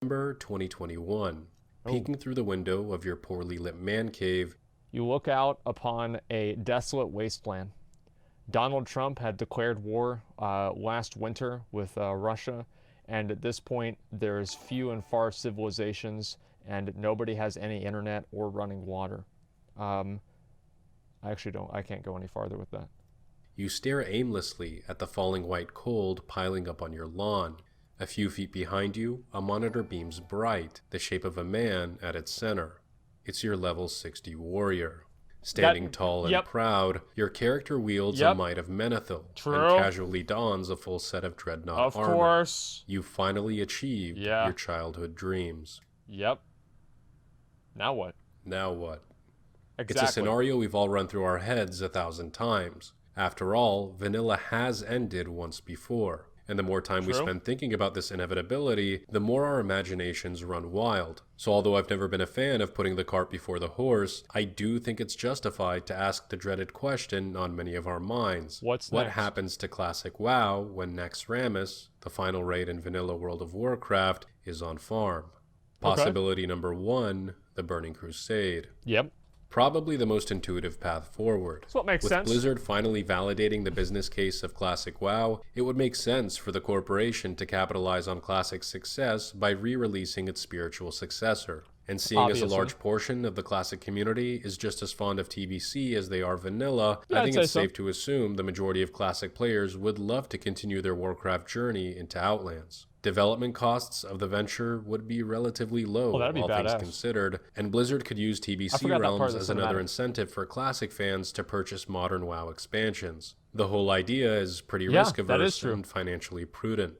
December 2021. Peeking through the window of your poorly lit man cave, you look out upon a desolate wasteland. Donald Trump had declared war last winter with Russia, and at this point, there's few and far civilizations, and nobody has any internet or running water. I can't go any farther with that. you stare aimlessly at the falling white cold piling up on your lawn. A few feet behind you, a monitor beams bright, the shape of a man at its center. It's your level 60 warrior. Standing tall and proud, your character wields a Might of Menethil and casually dons a full set of Dreadnought armor. Of course. You finally achieved your childhood dreams. Yep. Now what? Now what? Exactly. It's a scenario we've all run through our heads 1,000 times. After all, vanilla has ended once before. And the more time we spend thinking about this inevitability, the more our imaginations run wild. So although I've never been a fan of putting the cart before the horse, I do think it's justified to ask the dreaded question on many of our minds. What happens to classic WoW when Naxx, the final raid in vanilla World of Warcraft, is on farm? Possibility number 1, the Burning Crusade. Yep. Probably the most intuitive path forward. That's what makes sense. With Blizzard finally validating the business case of Classic WoW, it would make sense for the corporation to capitalize on Classic's success by re-releasing its spiritual successor. And seeing as a large portion of the Classic community is just as fond of TBC as they are vanilla, I think it's safe to assume the majority of Classic players would love to continue their Warcraft journey into Outlands. Development costs of the venture would be relatively low, all things considered, and Blizzard could use TBC Realms as another incentive for Classic fans to purchase modern WoW expansions. The whole idea is pretty risk-averse and financially prudent.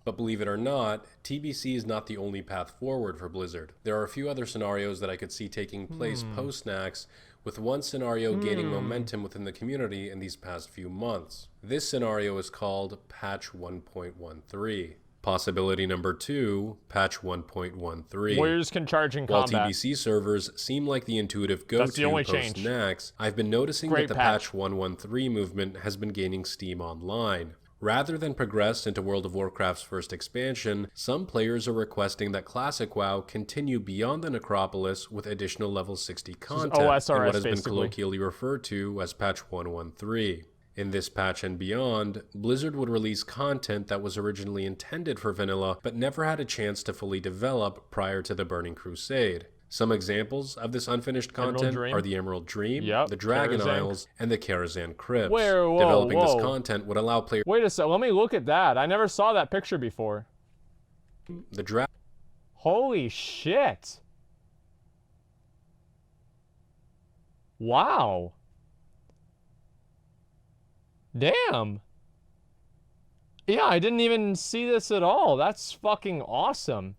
But believe it or not, TBC is not the only path forward for Blizzard. There are a few other scenarios that I could see taking place post-Naxx, with one scenario gaining momentum within the community in these past few months. This scenario is called Patch 1.13. Possibility number 2, Patch 1.13. Warriors can charge in combat. While TBC servers seem like the intuitive go-to post-Naxx, I've been noticing that the Patch 1.13 movement has been gaining steam online. Rather than progress into World of Warcraft's first expansion, some players are requesting that Classic WoW continue beyond the Necropolis with additional level 60 content, in what has been colloquially referred to as Patch 1.13. In this patch and beyond, Blizzard would release content that was originally intended for vanilla, but never had a chance to fully develop prior to the Burning Crusade. Some examples of this unfinished content are the Emerald Dream, the Dragon Isles, and the Karazhan Crypts. Developing this content would allow players... Wait a second, let me look at that. I never saw that picture before. Holy shit. Wow. Damn. Yeah, I didn't even see this at all. That's fucking awesome.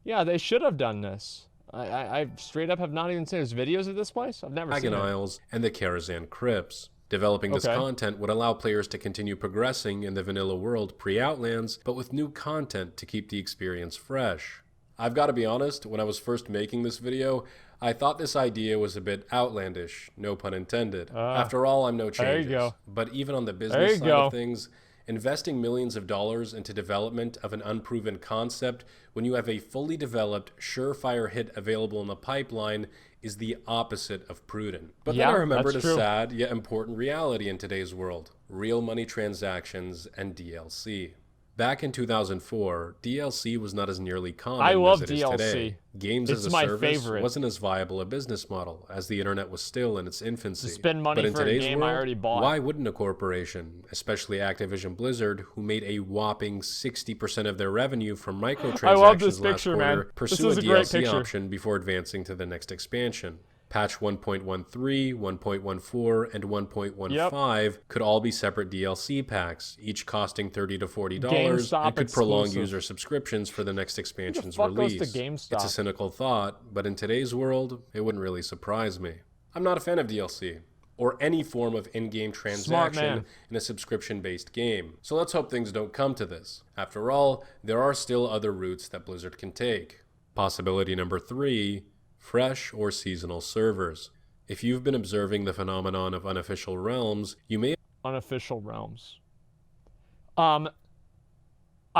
Yeah, they should have done this. I straight up have not even seen there's videos of this place. I've never seen it. Dragon Isles and the Karazhan Crypts. Developing this content would allow players to continue progressing in the vanilla world pre-Outlands, but with new content to keep the experience fresh. I've got to be honest, when I was first making this video, I thought this idea was a bit outlandish, no pun intended. After all, I'm no changes. But even on the business side of things, investing millions of dollars into development of an unproven concept when you have a fully developed, surefire hit available in the pipeline is the opposite of prudent. But then I remembered a sad yet important reality in today's world: real money transactions and DLC. Back in 2004, DLC was not as nearly common as it is today. Games as a service wasn't as viable a business model, as the internet was still in its infancy. Spend money for a game I already bought. Why wouldn't a corporation, especially Activision Blizzard, who made a whopping 60% of their revenue from microtransactions last quarter, pursue a DLC option before advancing to the next expansion? Patch 1.13, 1.14, and 1.15 could all be separate DLC packs, each costing $30 to $40, and could prolong user subscriptions for the next expansion's release. It's a cynical thought, but in today's world, it wouldn't really surprise me. I'm not a fan of DLC, or any form of in-game transaction in a subscription-based game, so let's hope things don't come to this. After all, there are still other routes that Blizzard can take. Possibility number 3, fresh or seasonal servers. If you've been observing the phenomenon of unofficial realms, you may... Unofficial realms. I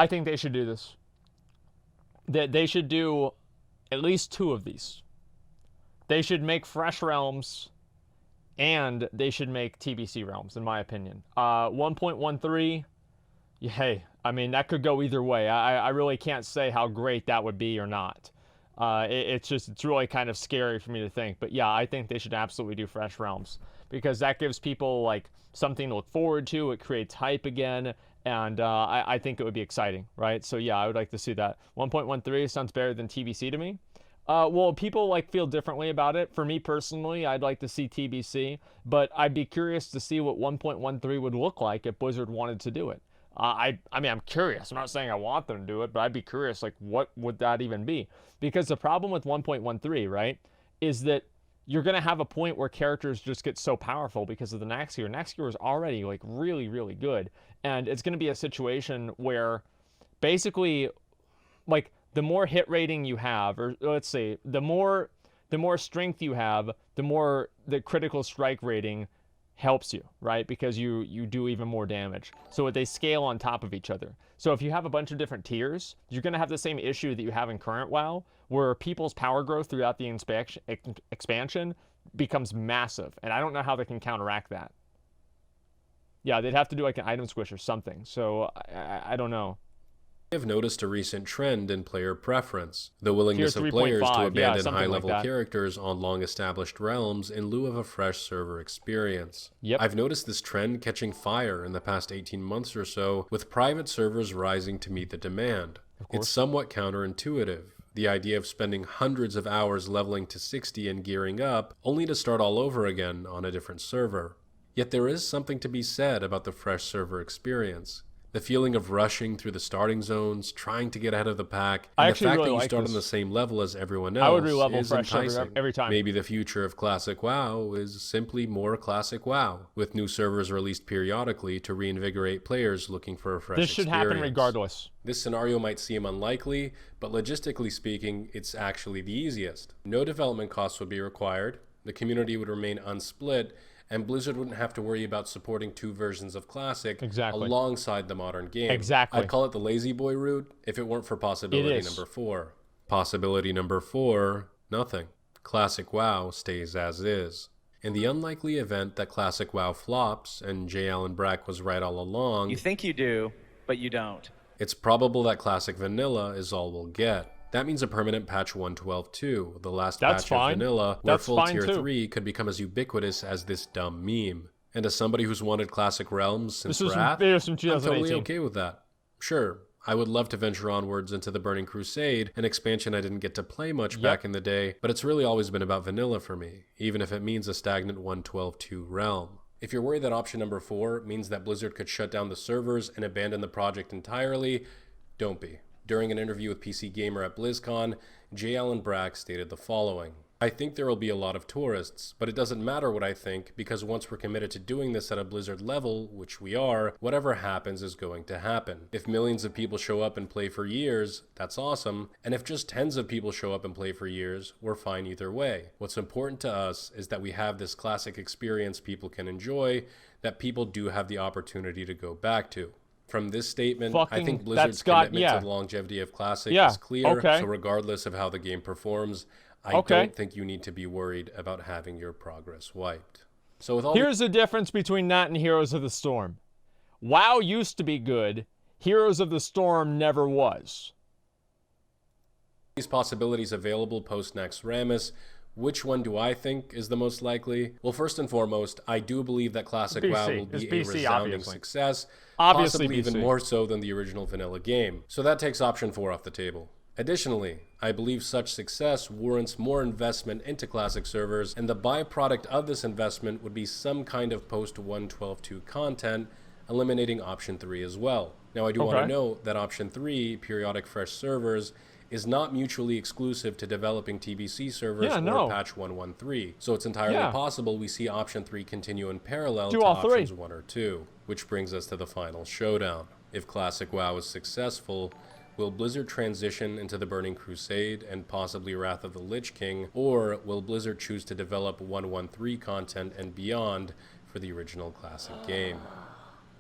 think they should do this. that they should do at least 2 of these. They should make Fresh Realms, and they should make TBC Realms, in my opinion. 1.13, hey, I mean, that could go either way. I really can't say how great that would be or not. It's really kind of scary for me to think. But yeah, I think they should absolutely do Fresh Realms, because that gives people like something to look forward to. It creates hype again, and I think it would be exciting, right? So yeah, I would like to see that. 1.13 sounds better than TBC to me. Well, people like feel differently about it. For me personally, I'd like to see TBC, but I'd be curious to see what 1.13 would look like if Blizzard wanted to do it. I mean, I'm curious. I'm not saying I want them to do it, but I'd be curious, like, what would that even be? Because the problem with 1.13, right, is that you're going to have a point where characters just get so powerful because of the Naxx gear. Naxx gear is already, like, really, really good. And it's going to be a situation where basically, like, the more hit rating you have, or let's say, the more strength you have, the more the critical strike rating helps you, right? Because you do even more damage. So they scale on top of each other. So if you have a bunch of different tiers, you're going to have the same issue that you have in current WoW, where people's power growth throughout the expansion becomes massive. And I don't know how they can counteract that. Yeah, they'd have to do like an item squish or something. So I don't know. I have noticed a recent trend in player preference, the willingness Tier of players 3.5, to yeah, abandon something like high-level that. characters on long-established realms in lieu of a fresh server experience. Yep. I've noticed this trend catching fire in the past 18 months or so, with private servers rising to meet the demand. It's somewhat counterintuitive, the idea of spending hundreds of hours leveling to 60 and gearing up, only to start all over again on a different server. Yet there is something to be said about the fresh server experience. The feeling of rushing through the starting zones, trying to get ahead of the pack, and the fact that you start on the same level as everyone else I would re-level is fresh enticing. every time. Maybe the future of Classic WoW is simply more Classic WoW, with new servers released periodically to reinvigorate players looking for a fresh This should experience. happen regardless. This scenario might seem unlikely, but logistically speaking, it's actually the easiest. No development costs would be required, the community would remain unsplit, and Blizzard wouldn't have to worry about supporting 2 versions of Classic alongside the modern game. Exactly. I'd call it the lazy boy route if it weren't for possibility number 4. Possibility number 4, nothing. Classic WoW stays as is. In the unlikely event that Classic WoW flops, and J. Allen Brack was right all along, You think you do, but you don't. it's probable that Classic Vanilla is all we'll get. That means a permanent patch 1.12.2, the last patch of Vanilla, where full Tier 3 could become as ubiquitous as this dumb meme. And as somebody who's wanted Classic Realms since Wrath, I'm totally okay with that. Sure, I would love to venture onwards into the Burning Crusade, an expansion I didn't get to play much back in the day, but it's really always been about Vanilla for me, even if it means a stagnant 1.12.2 realm. If you're worried that option number 4 means that Blizzard could shut down the servers and abandon the project entirely, don't be. During an interview with PC Gamer at BlizzCon, J. Allen Brack stated the following: I think there will be a lot of tourists, but it doesn't matter what I think, because once we're committed to doing this at a Blizzard level, which we are, whatever happens is going to happen. If millions of people show up and play for years, that's awesome, and if just tens of people show up and play for years, we're fine either way. What's important to us is that we have this classic experience people can enjoy, that people do have the opportunity to go back to. From this statement, I think Blizzard's commitment to the longevity of Classic is clear, so regardless of how the game performs, I don't think you need to be worried about having your progress wiped. So with all Here's the difference between that and Heroes of the Storm. WoW used to be good, Heroes of the Storm never was. These possibilities available post-Naxx Rammus, which one do I think is the most likely? Well, first and foremost, I do believe that Classic WoW will be a resounding success, possibly even more so than the original vanilla game. So that takes option 4 off the table. Additionally, I believe such success warrants more investment into Classic servers, and the byproduct of this investment would be some kind of post-1.12.2 content, eliminating option 3 as well. Now, I do want to note that option 3, periodic fresh servers, is not mutually exclusive to developing TBC servers or patch 1.13. So it's entirely possible we see option 3 continue in parallel to options 1 or 2, which brings us to the final showdown. If Classic WoW is successful, will Blizzard transition into the Burning Crusade and possibly Wrath of the Lich King, or will Blizzard choose to develop 1.13 content and beyond for the original Classic game?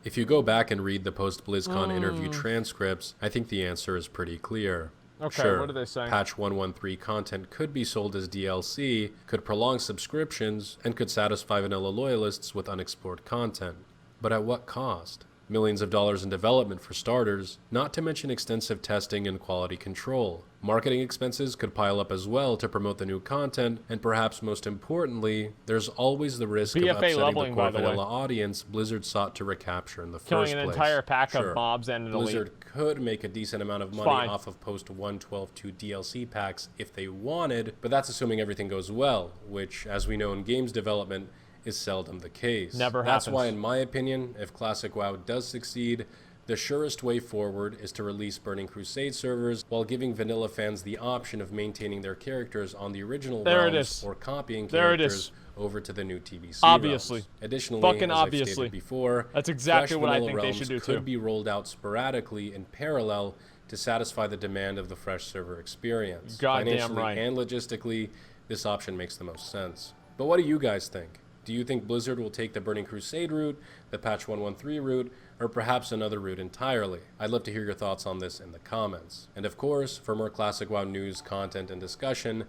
If you go back and read the post-BlizzCon interview transcripts, I think the answer is pretty clear. Okay, Sure, what are they saying? Patch 113 content could be sold as DLC, could prolong subscriptions, and could satisfy vanilla loyalists with unexplored content. But at what cost? Millions of dollars in development for starters, not to mention extensive testing and quality control. Marketing expenses could pile up as well to promote the new content, and perhaps most importantly, there's always the risk of BFA upsetting the leveling, core by the way. vanilla audience Blizzard sought to recapture in the Killing first an place. entire pack Sure, of mobs and an elite. Blizzard could make a decent amount of money Fine. off of post 112.2 DLC packs if they wanted, but that's assuming everything goes well, which, as we know in games development, is seldom the case. Never That's happens. why, in my opinion, if Classic WoW does succeed, the surest way forward is to release Burning Crusade servers while giving vanilla fans the option of maintaining their characters on the original There it realms is. or copying There it characters is. over to the new TBC Obviously. realms. Additionally, Fucking as I've obviously. stated before, That's exactly fresh what I vanilla think they realms should do could too. be rolled out sporadically in parallel to satisfy the demand of the fresh server experience. Goddamn Financially right. and logistically, this option makes the most sense. But what do you guys think? Do you think Blizzard will take the Burning Crusade route, the Patch 113 route, or perhaps another route entirely? I'd love to hear your thoughts on this in the comments. And of course, for more Classic WoW news, content, and discussion,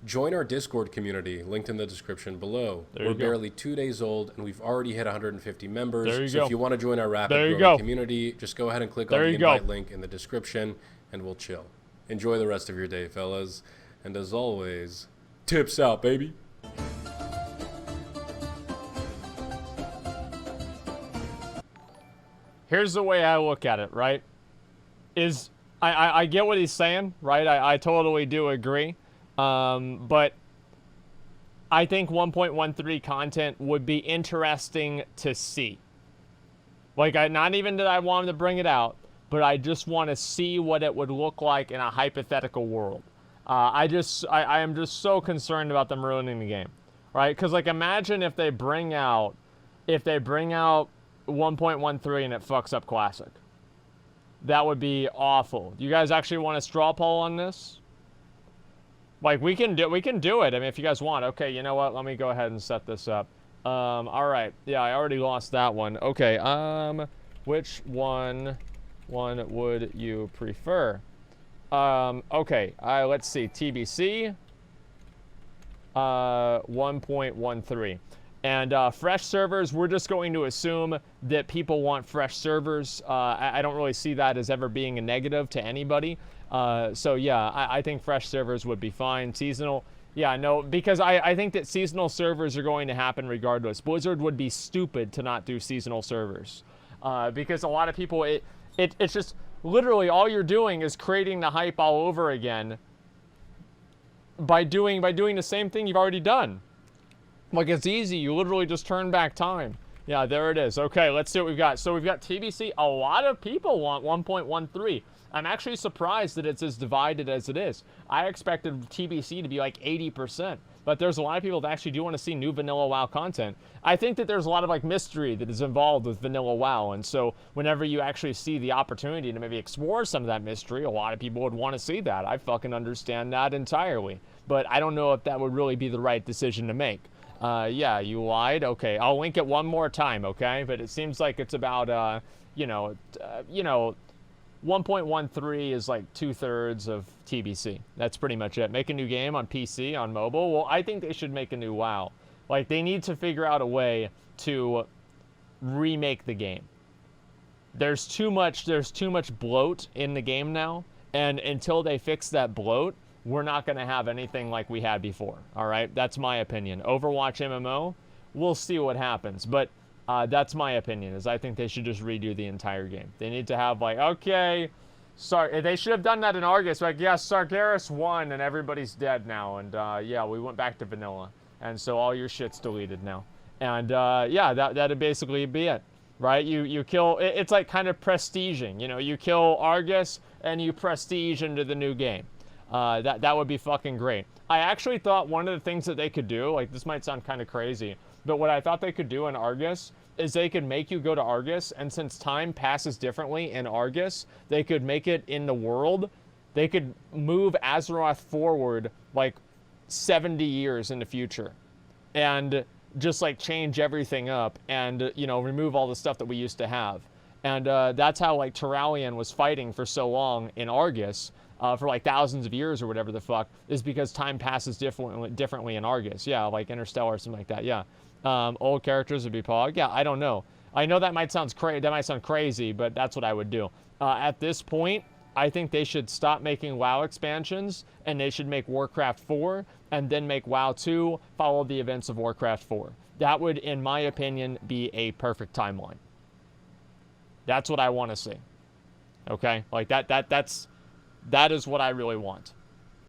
join our Discord community, linked in the description below. There you We're go. barely 2 days old, and we've already hit 150 members. There you so go. if you want to join our There rapid you growing go. community, just go ahead and click There on the you go. invite link in the description, and we'll chill. Enjoy the rest of your day, fellas. And as always, tips out, baby. Here's the way I look at it, right? I get what he's saying, right? I totally do agree. But I think 1.13 content would be interesting to see. Like, not even that I want him to bring it out, but I just want to see what it would look like in a hypothetical world. I am just so concerned about them ruining the game, right? Because, like, imagine if they bring out 1.13 and it fucks up Classic. That would be awful. Do you guys actually want a straw poll on this? Like, we can do it. I mean, if you guys want. Okay, you know what? Let me go ahead and set this up. All right. Yeah, I already lost that one. Okay. Which one would you prefer? Okay. Let's see. TBC. 1.13. And fresh servers, we're just going to assume that people want fresh servers. I don't really see that as ever being a negative to anybody. So yeah, I think fresh servers would be fine. Seasonal, yeah, no, because I think that seasonal servers are going to happen regardless. Blizzard would be stupid to not do seasonal servers. Because a lot of people, it's just literally all you're doing is creating the hype all over again by doing the same thing you've already done. Like, it's easy. You literally just turn back time. Yeah, there it is. Okay, let's see what we've got. So we've got TBC. A lot of people want 1.13. I'm actually surprised that it's as divided as it is. I expected TBC to be like 80%. But there's a lot of people that actually do want to see new vanilla WoW content. I think that there's a lot of, like, mystery that is involved with vanilla WoW. And so whenever you actually see the opportunity to maybe explore some of that mystery, a lot of people would want to see that. I fucking understand that entirely. But I don't know if that would really be the right decision to make. Yeah, you lied. Okay, I'll link it one more time, okay? But it seems like it's about, 1.13 is like 2/3 of TBC. That's pretty much it. Make a new game on PC, on mobile. Well, I think they should make a new WoW. Like, they need to figure out a way to remake the game. There's too much bloat in the game now, and until they fix that bloat, we're not going to have anything like we had before, all right? That's my opinion. Overwatch MMO, we'll see what happens. But that's my opinion, is I think they should just redo the entire game. They need to have, like, okay, sorry, they should have done that in Argus. Like, yeah, Sargeras won, and everybody's dead now. And, yeah, we went back to vanilla. And so all your shit's deleted now. And, yeah, that'd basically be it, right? You kill, it's like kind of prestiging. You know, you kill Argus, and you prestige into the new game. That would be fucking great. I actually thought one of the things that they could do, like, this might sound kind of crazy, but what I thought they could do in Argus is they could make you go to Argus, and since time passes differently in Argus, they could make it in the world. They could move Azeroth forward like 70 years in the future and just, like, change everything up and, you know, remove all the stuff that we used to have. And that's how, like, Terralion was fighting for so long in Argus. for like thousands of years or whatever the fuck, is because time passes differently in Argus. Yeah, like Interstellar or something like that. Yeah. Old characters would be Pog. Yeah, I don't know. I know that might sound crazy, but that's what I would do. At this point, I think they should stop making WoW expansions, and they should make Warcraft 4, and then make WoW 2 follow the events of Warcraft 4. That would, in my opinion, be a perfect timeline. That's what I want to see. Okay? Like that is what I really want.